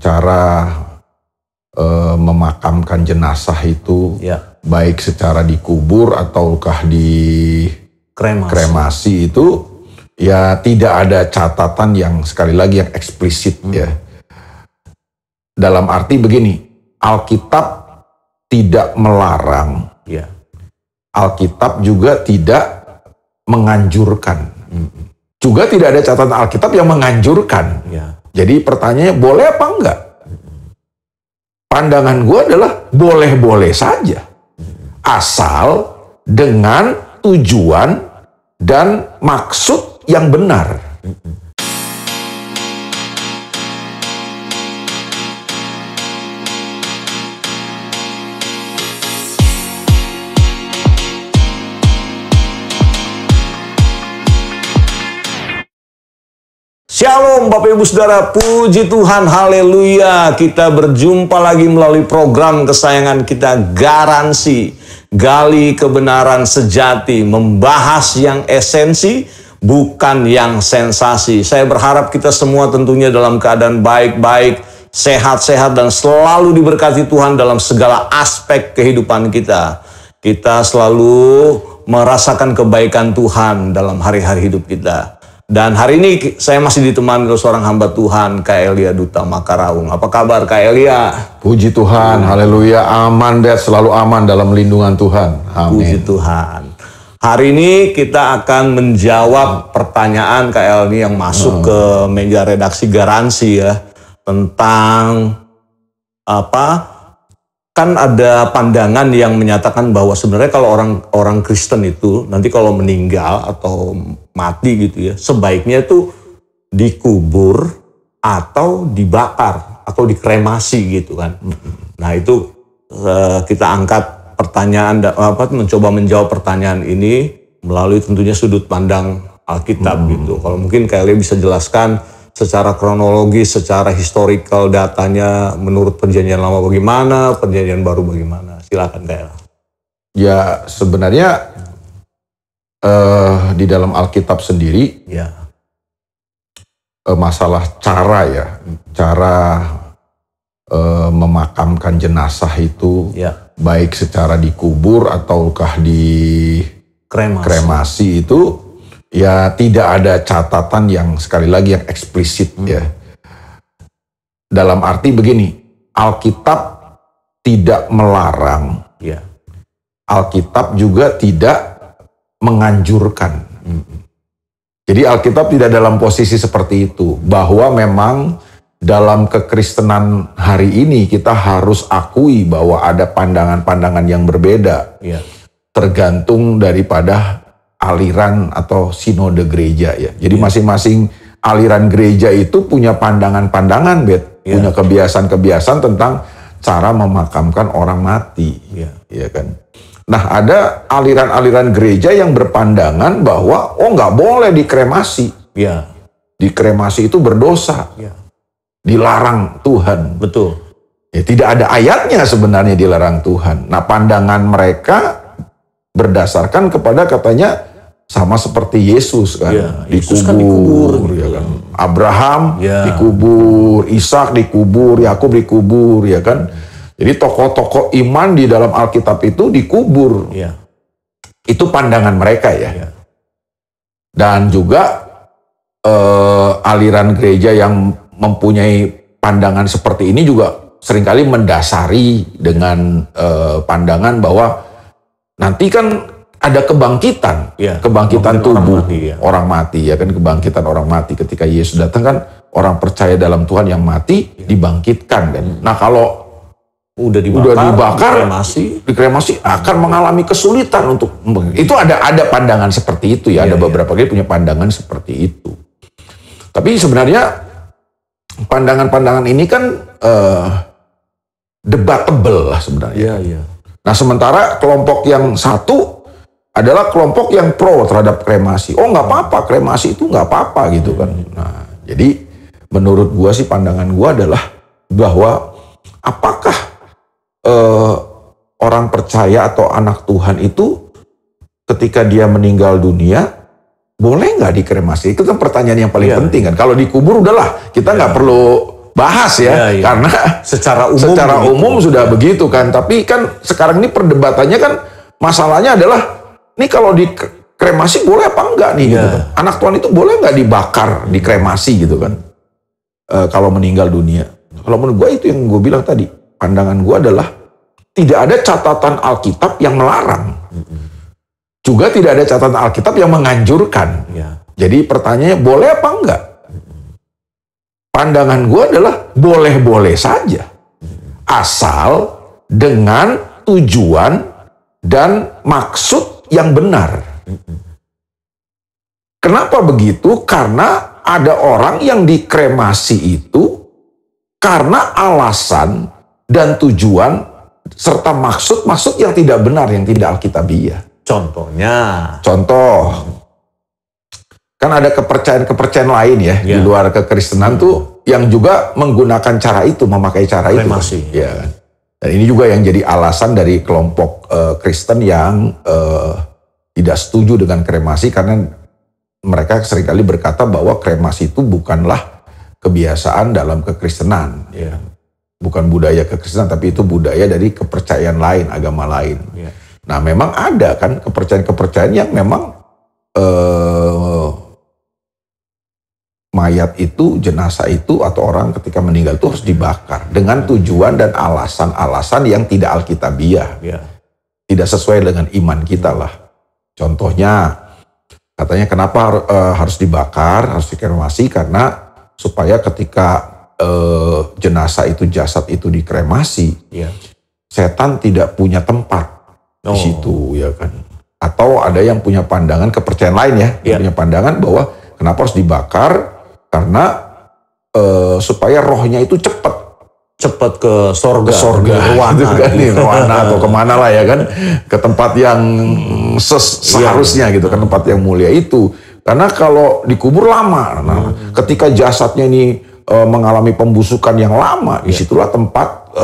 cara memakamkan jenazah itu, baik secara dikubur ataukah di kremasi itu, ya tidak ada catatan yang sekali lagi yang eksplisit ya. Dalam arti begini, Alkitab tidak melarang, Alkitab juga tidak menganjurkan. Juga tidak ada catatan Alkitab yang menganjurkan. Jadi pertanyaannya, boleh apa enggak? Pandangan gue adalah boleh-boleh saja. Asal dengan tujuan dan maksud yang benar. Shalom Bapak Ibu Saudara, puji Tuhan, haleluya. Kita berjumpa lagi melalui program kesayangan kita, Garansi. Gali kebenaran sejati, membahas yang esensi, bukan yang sensasi. Saya berharap kita semua tentunya dalam keadaan baik-baik, sehat-sehat, dan selalu diberkati Tuhan dalam segala aspek kehidupan kita. Kita selalu merasakan kebaikan Tuhan dalam hari-hari hidup kita. Dan hari ini saya masih ditemani oleh seorang hamba Tuhan, Kak Elia Duta Makaraung. Apa kabar Kak Elia? Puji Tuhan, haleluya, aman deh, selalu aman dalam lindungan Tuhan. Amin. Puji Tuhan. Hari ini kita akan menjawab pertanyaan Kak Elia yang masuk ke meja redaksi Garansi ya. Tentang apa? Kan ada pandangan yang menyatakan bahwa sebenarnya kalau orang Kristen itu nanti kalau meninggal atau mati gitu ya, sebaiknya itu dikubur atau dibakar atau dikremasi gitu kan. Nah itu kita angkat pertanyaan, mencoba menjawab pertanyaan ini melalui tentunya sudut pandang Alkitab gitu. Kalau mungkin Kak Elia bisa jelaskan secara kronologis, secara historical datanya menurut perjanjian lama bagaimana, perjanjian baru bagaimana. Silakan Kak Elia. Ya sebenarnya di dalam Alkitab sendiri masalah cara memakamkan jenazah itu, baik secara dikubur ataukah di kremasi itu, ya tidak ada catatan yang sekali lagi yang eksplisit ya. Dalam arti begini, Alkitab tidak melarang, Alkitab juga tidak menganjurkan. Jadi Alkitab tidak dalam posisi seperti itu, bahwa memang dalam kekristenan hari ini kita harus akui bahwa ada pandangan-pandangan yang berbeda, tergantung daripada aliran atau sinode gereja ya. Jadi masing-masing aliran gereja itu punya pandangan-pandangan, punya kebiasaan-kebiasaan tentang cara memakamkan orang mati, ya kan. Nah ada aliran-aliran gereja yang berpandangan bahwa nggak boleh dikremasi, dikremasi itu berdosa, dilarang Tuhan. Betul. Ya, tidak ada ayatnya sebenarnya dilarang Tuhan. Nah pandangan mereka berdasarkan kepada katanya sama seperti Yesus kan, dikubur, ya kan. Abraham dikubur, Ishak dikubur, Yakub dikubur, ya kan. Jadi tokoh-tokoh iman di dalam Alkitab itu dikubur. Itu pandangan mereka ya. Dan juga aliran gereja yang mempunyai pandangan seperti ini juga seringkali mendasari dengan pandangan bahwa nanti kan ada kebangkitan, kebangkitan tubuh orang mati ya kan, kebangkitan orang mati ketika Yesus datang kan, orang percaya dalam Tuhan yang mati dibangkitkan kan. Nah kalau udah dibakar, dikremasi akan mengalami kesulitan untuk itu, ada pandangan seperti itu ya, ada beberapa kali punya pandangan seperti itu. Tapi sebenarnya pandangan-pandangan ini kan debatable lah sebenarnya. Nah sementara kelompok yang satu adalah kelompok yang pro terhadap kremasi. Nggak apa-apa, kremasi itu nggak apa-apa gitu kan. Nah jadi menurut gua sih, pandangan gua adalah bahwa apakah orang percaya atau anak Tuhan itu ketika dia meninggal dunia boleh nggak dikremasi? Itu kan pertanyaan yang paling penting kan. Kalau dikubur udahlah, kita nggak perlu bahas ya, karena secara umum sudah begitu kan. Tapi kan sekarang ini perdebatannya kan masalahnya adalah ini kalau dikremasi boleh apa enggak nih? Gitu kan. Anak Tuhan itu boleh nggak dibakar, dikremasi gitu kan? Kalau meninggal dunia. Kalau menurut gue itu yang gue bilang tadi, pandangan gue adalah tidak ada catatan Alkitab yang melarang. Juga tidak ada catatan Alkitab yang menganjurkan. Jadi pertanyaannya boleh apa enggak? Pandangan gue adalah boleh-boleh saja. Asal dengan tujuan dan maksud yang benar. Kenapa begitu? Karena ada orang yang dikremasi itu karena alasan dan tujuan serta maksud yang tidak benar, yang tidak alkitabiah. Contoh, kan ada kepercayaan lain ya di luar kekristenan tuh yang juga menggunakan cara itu, memakai cara kremasi. Itu. Ya. Dan ini juga yang jadi alasan dari kelompok Kristen yang tidak setuju dengan kremasi karena mereka seringkali berkata bahwa kremasi itu bukanlah kebiasaan dalam kekristenan. Bukan budaya kekristenan, tapi itu budaya dari kepercayaan lain, agama lain. Nah, memang ada kan kepercayaan-kepercayaan yang memang mayat itu, jenazah itu, atau orang ketika meninggal itu harus dibakar dengan tujuan dan alasan-alasan yang tidak alkitabiah. Tidak sesuai dengan iman kita lah. Contohnya, katanya kenapa harus dibakar, harus dikremasi, karena supaya ketika jenazah itu, jasad itu dikremasi, setan tidak punya tempat di situ, ya kan. Atau ada yang punya pandangan kepercayaan lain ya, yang punya pandangan bahwa kenapa harus dibakar, karena supaya rohnya itu cepat ke sorga, Nirwana atau kemana lah ya kan, ke tempat yang seharusnya gitu, ke tempat yang mulia itu. Karena kalau dikubur lama, ketika jasadnya ini mengalami pembusukan yang lama, disitulah tempat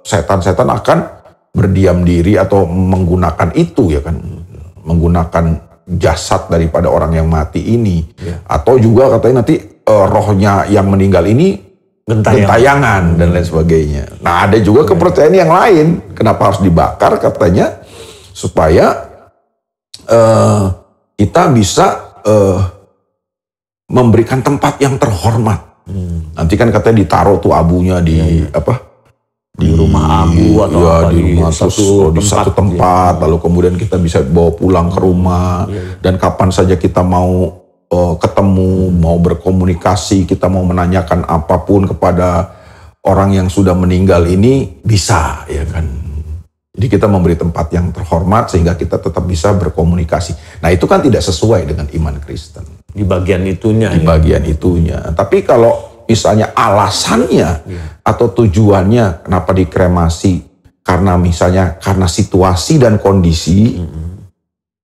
setan-setan akan berdiam diri atau menggunakan itu ya kan, menggunakan jasad daripada orang yang mati ini, atau juga katanya nanti rohnya yang meninggal ini gentayangan dan lain sebagainya. Nah, ada juga kepercayaan yang lain, kenapa harus dibakar, katanya supaya kita bisa memberikan tempat yang terhormat. Nanti kan katanya ditaruh tuh abunya di di rumah abu atau di rumah di satu tempat, lalu kemudian kita bisa bawa pulang ke rumah, dan kapan saja kita mau ketemu, mau berkomunikasi, kita mau menanyakan apapun kepada orang yang sudah meninggal ini bisa, ya kan. Jadi kita memberi tempat yang terhormat sehingga kita tetap bisa berkomunikasi. Nah, itu kan tidak sesuai dengan iman Kristen. Di bagian itunya. Bagian itunya. Tapi kalau misalnya alasannya atau tujuannya kenapa dikremasi, karena misalnya karena situasi dan kondisi,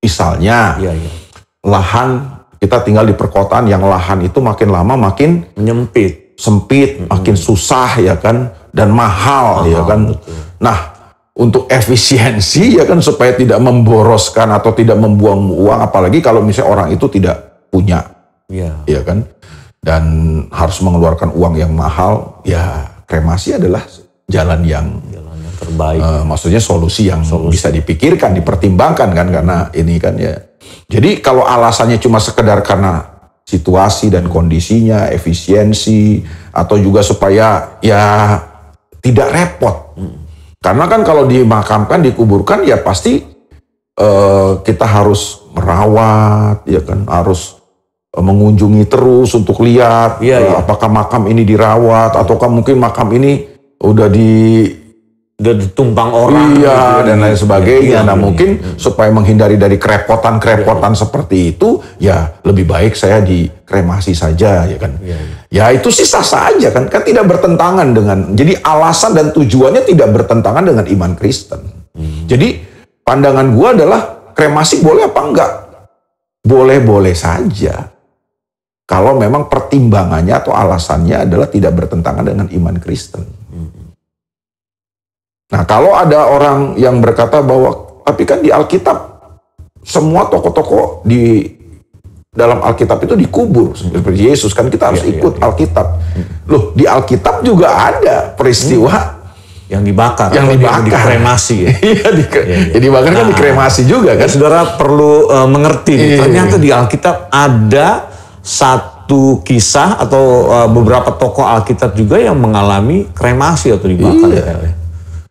misalnya lahan, kita tinggal di perkotaan yang lahan itu makin lama makin sempit, makin susah ya kan, dan mahal ya kan. Betul. Nah, untuk efisiensi ya kan, supaya tidak memboroskan atau tidak membuang uang, apalagi kalau misalnya orang itu tidak punya, ya kan, dan harus mengeluarkan uang yang mahal, ya kremasi adalah jalan yang terbaik. Maksudnya solusi yang bisa dipikirkan, dipertimbangkan kan, karena ini kan ya. Jadi kalau alasannya cuma sekedar karena situasi dan kondisinya, efisiensi, atau juga supaya ya tidak repot. Karena kan kalau dimakamkan, dikuburkan, ya pasti kita harus merawat, ya kan, harus mengunjungi terus untuk lihat apakah makam ini dirawat, ataukah mungkin makam ini udah ditumpang orang, dan lain sebagainya. Nah, mungkin supaya menghindari dari kerepotan seperti itu, ya lebih baik saya dikremasi saja, ya kan. Ya itu sih sah saja kan, tidak bertentangan dengan. Jadi alasan dan tujuannya tidak bertentangan dengan iman Kristen. Jadi pandangan gua adalah kremasi boleh apa enggak? Boleh-boleh saja. Kalau memang pertimbangannya atau alasannya adalah tidak bertentangan dengan iman Kristen. Nah, kalau ada orang yang berkata bahwa, tapi kan di Alkitab semua tokoh-tokoh dalam Alkitab itu dikubur seperti Yesus, kan kita harus ikut Alkitab. Loh, di Alkitab juga ada peristiwa yang dibakar, dikremasi. Iya, dibakar kan dikremasi juga kan. Saudara perlu mengerti nih, ternyata di Alkitab ada satu kisah atau beberapa tokoh Alkitab juga yang mengalami kremasi atau dibakar.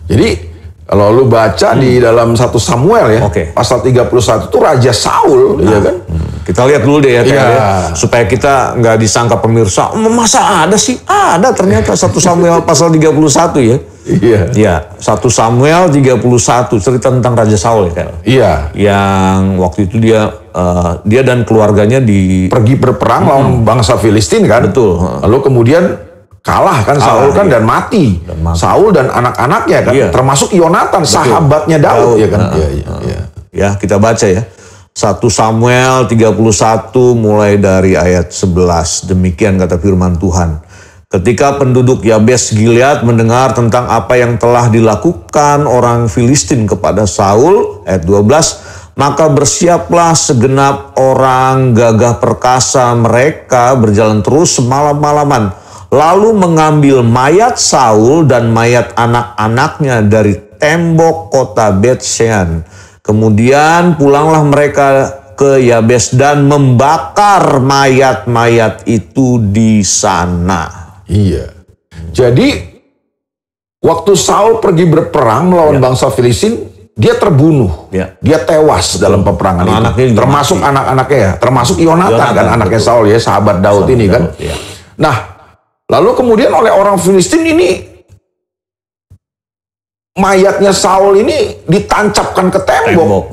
Jadi kalau lu baca di dalam 1 Samuel ya, pasal 31 itu Raja Saul, ya kan? Kita lihat dulu deh ya, supaya kita nggak disangka pemirsa, masa ada sih? Ada ternyata 1 Samuel pasal 31 ya. Iya. 1 Samuel 31 cerita tentang Raja Saul ya, Kak. Iya. Yang waktu itu dia dan keluarganya pergi berperang lawan bangsa Filistin kan? Betul. Lalu kemudian kalah kan Saul kan dan mati. Saul dan anak-anaknya kan, termasuk Yonatan sahabatnya Daud ya kan. Ya, kita baca ya. 1 Samuel 31 mulai dari ayat 11. Demikian kata firman Tuhan. Ketika penduduk Yabes Gilead mendengar tentang apa yang telah dilakukan orang Filistin kepada Saul, ayat 12, maka bersiaplah segenap orang gagah perkasa mereka berjalan terus semalam-malaman, lalu mengambil mayat Saul dan mayat anak-anaknya dari tembok kota Bet-Shean. Kemudian pulanglah mereka ke Yabes dan membakar mayat-mayat itu di sana. Iya. Jadi waktu Saul pergi berperang melawan bangsa Filistin, dia terbunuh. Dia tewas dalam peperangan itu. Termasuk anak-anaknya ya, termasuk Yonatan kan anaknya Saul ya, sahabat Daud ini kan. Nah, lalu kemudian oleh orang Filistin ini mayatnya Saul ini ditancapkan ke tembok.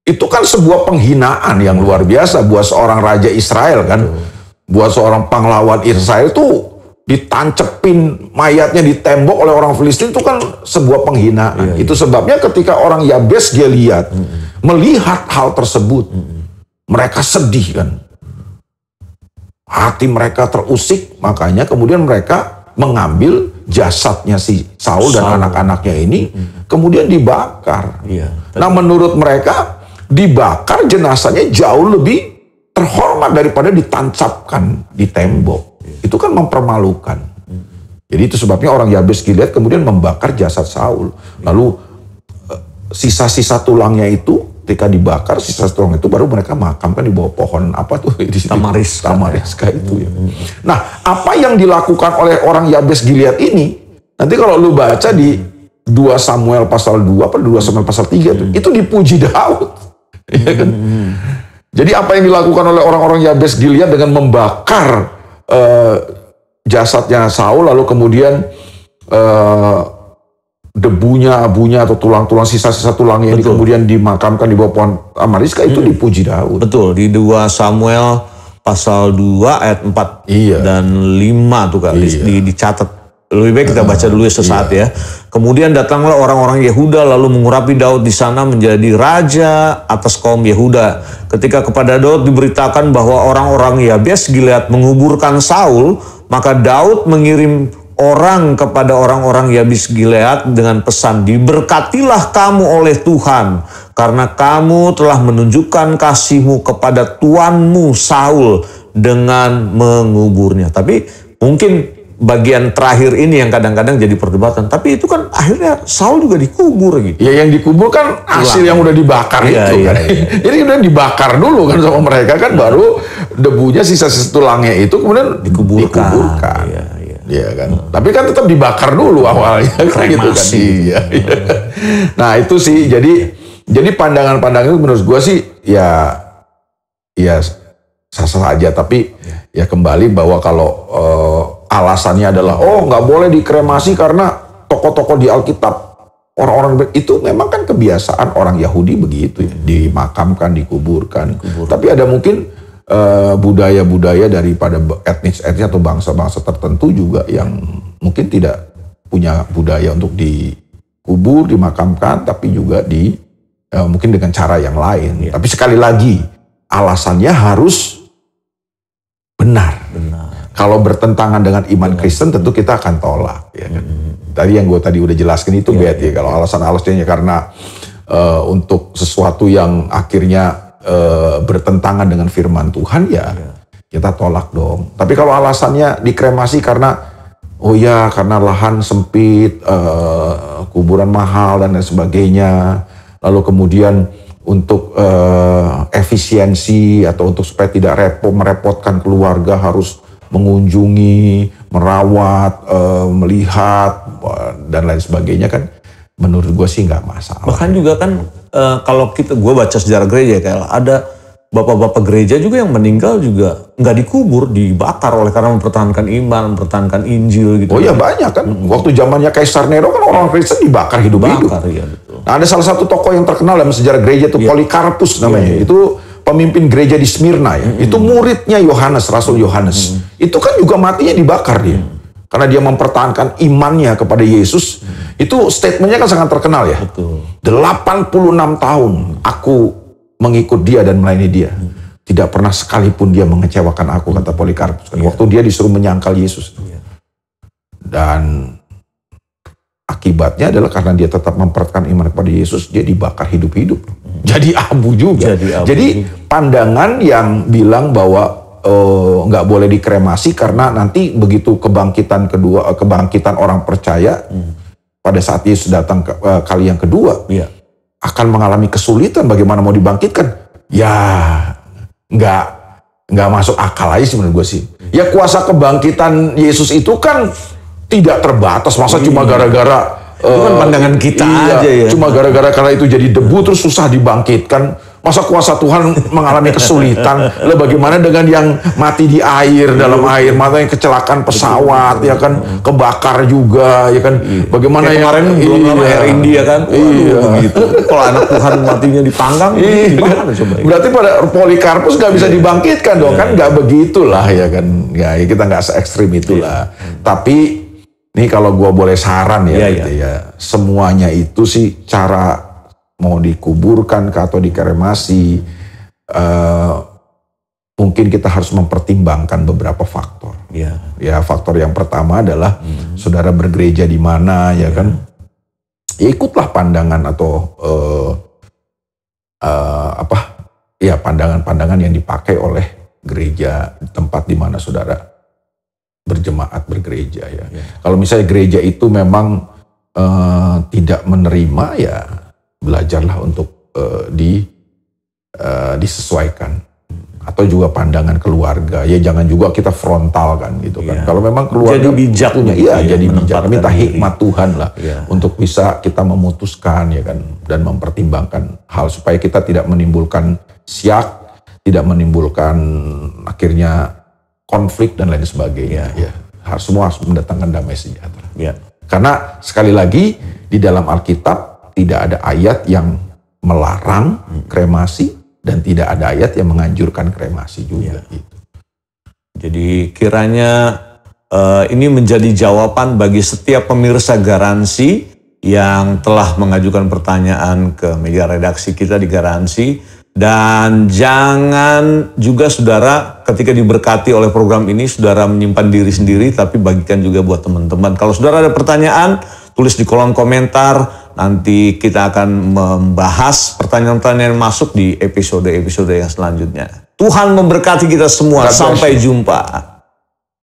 Itu kan sebuah penghinaan yang luar biasa buat seorang raja Israel kan. Buat seorang pahlawan Israel itu ditancepin mayatnya di tembok oleh orang Filistin itu kan sebuah penghinaan. Itu sebabnya ketika orang Yabes Gilead melihat hal tersebut, mereka sedih kan. Hati mereka terusik, makanya kemudian mereka mengambil jasadnya si Saul dan anak-anaknya ini, kemudian dibakar. Nah, menurut mereka, dibakar jenazahnya jauh lebih terhormat daripada ditancapkan di tembok. Itu kan mempermalukan. Jadi itu sebabnya orang Yabes Gilead kemudian membakar jasad Saul. Lalu sisa-sisa tulangnya itu ketika dibakar, sisa tulang itu baru mereka makamkan di bawah pohon apa tuh di situ? Tamariska itu ya. Nah, apa yang dilakukan oleh orang Yabes Gilead ini, nanti kalau lu baca di 2 Samuel pasal 2 atau 2 Samuel pasal 3 itu dipuji Daud. Ya kan? Jadi apa yang dilakukan oleh orang-orang Yabes Gilead dengan membakar jasadnya Saul, lalu kemudian debunya, abunya atau tulang-tulang, sisa-sisa tulangnya ini kemudian dimakamkan di bawah pohon tamariska, itu dipuji Daud. Betul, di 2 Samuel pasal 2 ayat 4 dan 5 tuh Kak, dicatat. Lebih baik kita baca dulu sesaat ya. Kemudian datanglah orang-orang Yehuda lalu mengurapi Daud di sana menjadi raja atas kaum Yehuda. Ketika kepada Daud diberitakan bahwa orang-orang Yabes Gilead menguburkan Saul, maka Daud mengirim orang kepada orang-orang Yabes Gilead dengan pesan, diberkatilah kamu oleh Tuhan, karena kamu telah menunjukkan kasihmu kepada tuanmu Saul dengan menguburnya. Tapi mungkin bagian terakhir ini yang kadang-kadang jadi perdebatan. Tapi itu kan akhirnya Saul juga dikubur gitu. Ya, yang dikubur kan hasil yang udah dibakar itu kan. Jadi udah dibakar dulu kan sama mereka kan, baru debunya sisa-sisa tulangnya itu kemudian dikuburkan. Iya kan. Tapi kan tetap dibakar dulu awalnya kan gitu kan. Iya. Nah, itu sih jadi pandangan-pandangan itu menurut gua sih ya sah-sah aja, tapi ya kembali bahwa kalau alasannya adalah nggak boleh dikremasi karena tokoh-tokoh di Alkitab, orang-orang itu memang kan kebiasaan orang Yahudi begitu ya, dimakamkan, dikuburkan. Tapi ada mungkin budaya-budaya daripada etnis atau bangsa-bangsa tertentu juga yang mungkin tidak punya budaya untuk dikubur, dimakamkan, tapi juga mungkin dengan cara yang lain. Tapi sekali lagi alasannya harus benar. Kalau bertentangan dengan iman Kristen tentu kita akan tolak. Ya kan? Tadi yang gue tadi udah jelaskan itu kalau alasan-alasannya karena untuk sesuatu yang akhirnya bertentangan dengan firman Tuhan, ya kita tolak dong. Tapi kalau alasannya dikremasi karena karena lahan sempit, kuburan mahal dan lain sebagainya, lalu kemudian untuk efisiensi atau untuk supaya tidak merepotkan keluarga harus mengunjungi, merawat, melihat dan lain sebagainya, kan menurut gue sih nggak masalah. Bahkan juga kan kalau gue baca sejarah gereja, kayak ada bapak-bapak gereja juga yang meninggal juga nggak dikubur, dibakar oleh karena mempertahankan iman, mempertahankan Injil gitu. Oh iya, banyak kan. Waktu zamannya Kaisar Nero kan orang Kristen dibakar hidup-hidup. Iya, betul. Nah, ada salah satu tokoh yang terkenal dalam sejarah gereja itu Polikarpus namanya. Itu pemimpin gereja di Smyrna ya. Itu muridnya Yohanes, Rasul Yohanes. Itu kan juga matinya dibakar dia. Karena dia mempertahankan imannya kepada Yesus. Itu statementnya kan sangat terkenal ya. Betul. 86 tahun aku mengikut dia dan melayani dia. Tidak pernah sekalipun dia mengecewakan aku, kata Polikarpus. Waktu dia disuruh menyangkal Yesus. Dan akibatnya adalah karena dia tetap mempertahankan iman kepada Yesus, dia dibakar hidup-hidup. Jadi abu juga. Jadi pandangan yang bilang bahwa nggak boleh dikremasi karena nanti begitu kebangkitan orang percaya pada saat Yesus datang kali yang kedua, akan mengalami kesulitan bagaimana mau dibangkitkan. Ya nggak masuk akal aja sih menurut gue sih. Ya kuasa kebangkitan Yesus itu kan tidak terbatas, masa cuma gara-gara itu kan pandangan kita aja ya. Cuma gara-gara karena itu jadi debu terus susah dibangkitkan. Masa kuasa Tuhan mengalami kesulitan? Lah bagaimana dengan yang mati di air, dalam air, mata yang kecelakaan pesawat, ya kan, kebakar juga, ya kan? Bagaimana yang kemarin belum lama Air India kan? Begitu. Kalau anak Tuhan matinya dipanggang, gimana coba? Berarti pada Polikarpus nggak bisa dibangkitkan dong, kan? Nggak begitulah, ya kan? Ya kita nggak se ekstrim itulah. Tapi ini kalau gua boleh saran ya, gitu ya, semuanya itu sih cara mau dikuburkan atau dikremasi, mungkin kita harus mempertimbangkan beberapa faktor. Ya, faktor yang pertama adalah saudara bergereja di mana, ya kan? Ya ikutlah pandangan atau pandangan-pandangan yang dipakai oleh gereja tempat di mana saudara berjemaat bergereja ya. Kalau misalnya gereja itu memang tidak menerima, ya belajarlah untuk disesuaikan. Atau juga pandangan keluarga, ya jangan juga kita frontal kan gitu kan. Kalau memang keluarga jadi bijak punya, jadi bijak, minta hikmat Tuhan lah untuk bisa kita memutuskan, ya kan, dan mempertimbangkan hal supaya kita tidak menimbulkan syak, tidak menimbulkan akhirnya konflik dan lain sebagainya. Semua harus mendatangkan damai sejahtera. Karena sekali lagi di dalam Alkitab tidak ada ayat yang melarang kremasi dan tidak ada ayat yang menganjurkan kremasi juga. Gitu. Jadi kiranya ini menjadi jawaban bagi setiap pemirsa Garansi yang telah mengajukan pertanyaan ke media redaksi kita di Garansi. Dan jangan juga saudara ketika diberkati oleh program ini, saudara menyimpan diri sendiri, tapi bagikan juga buat teman-teman. Kalau saudara ada pertanyaan, tulis di kolom komentar. Nanti kita akan membahas pertanyaan-pertanyaan yang masuk di episode-episode yang selanjutnya. Tuhan memberkati kita semua. Sampai jumpa.